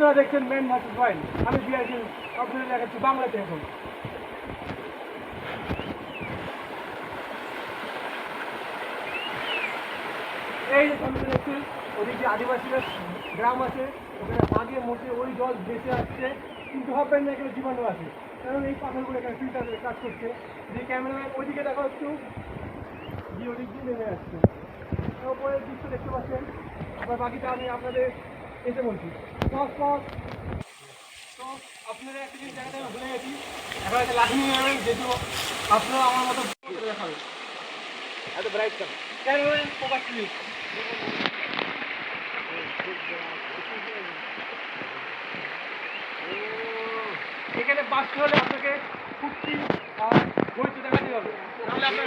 আপনারা দেখছেন main versus wild. আমি বিআরজি আপনাদের দেখাচ্ছি বাংলাতে এখন। এই যে সামনে দেখছেন ওদিকে আদিবাসীদের গ্রাম আছে, ওখানে বাঘে মোটে ওই জল ভেসে আসছে, কিন্তু ভাববেন না এখানে জীবাণু আছে, কারণ এই পাথরগুলো এখানে ফিল্টারের কাজ করছে। যে ক্যামেরাম্যান ওইদিকে দেখা হচ্ছে গিয়ে ওদিক দিয়ে নেমে আসছে, ওপরের দৃশ্য দেখতে পাচ্ছেন। আবার বাকিটা আমি আপনাদের এসে বলছি। তো আপনারা একটা জিনিস জায়গাটা আমি ভুলে গেছি, এখন একটা লাঠি নিয়ে নেবেন, যেহেতু আপনারা আমার মতো দেখাবেন। এত ব্রাইট কেন ক্যামেরাম্যান ফোকাস প্লিজ। এখানে বাঁচতে হলে আপনাকে ফুর্তি আর ধৈর্য দেখাতে হবে, নাহলে আপনার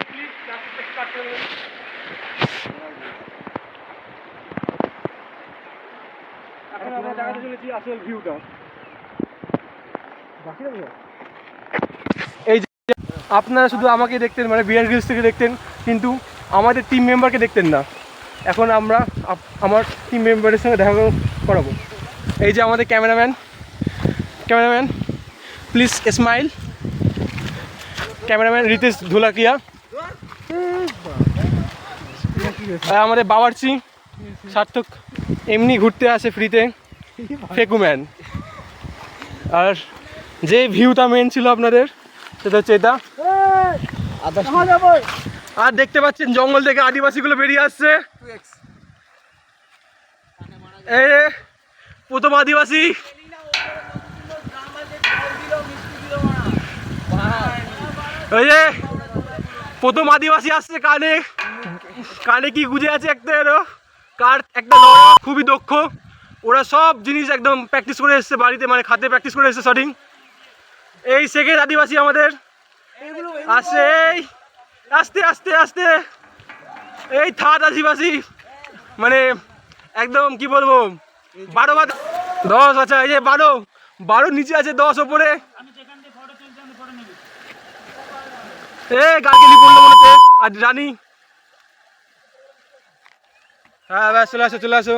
প্লিজ স্টার্ট করবেন। এখন আমরা দেখাতে চলেছি আসল ভিউটা। এই যে আপনারা শুধু আমাকে দেখতেন, মানে বিয়ার গ্রিলস থেকে দেখতেন, কিন্তু আমাদের টিম মেম্বারকে দেখতেন না। এখন আমরা আমার টিম মেম্বারের সঙ্গে দেখা করাবো। এই যে আমাদের cameraman please smile. Cameraman Ritesh Dhulakia. আমাদের বাবারচি সার্থক এমনি ঘুরতে আসে ফ্রিতে, ফেকুম্যান। আর যে ভিউটা মেন ছিল আপনাদের, সেটা হচ্ছে এটা। আর দেখতে পাচ্ছেন জঙ্গল থেকে আদিবাসীগুলো বেরিয়ে আসছে। এই প্রথম আদিবাসী। ওই যে প্রথম আদিবাসী আসছে, কানে কানে কি গুজে আছে একটা, কার একটা লড়া খুবই দক্ষ। ওরা সব জিনিস একদম প্র্যাকটিস করে এসছে বাড়িতে, মানে খাতে প্র্যাকটিস করে এসছে শটিং। এই সেকেন্ড আদিবাসী আমাদের আসছে, এই আস্তে আস্তে আস্তে। এই থার্ড আদিবাসী, মানে একদম কি বলবো, 12 বা 10। আচ্ছা এই যে 12 নিচে আছে, 10 ওপরে। এ গার্গেলি পড়লো মনে হচ্ছে আর রানী। হ্যাঁ ব্যাস চলে আসো।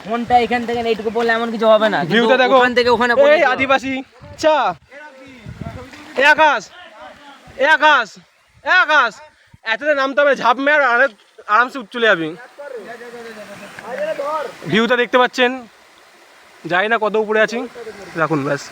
ফোনটা এখান থেকে এইটুকু বললে এমন কিছু হবে না, ভিউটা দেখো ওখান থেকে ওখানে। এই আদিবাসী চা, এ আকাশ এতটা নামতে হবে, ঝাঁপ মেরে আরামসে চলে যাবি। ভিউটা দেখতে পাচ্ছেন, জানি না কত উপরে আছি, রাখুন ব্যাস।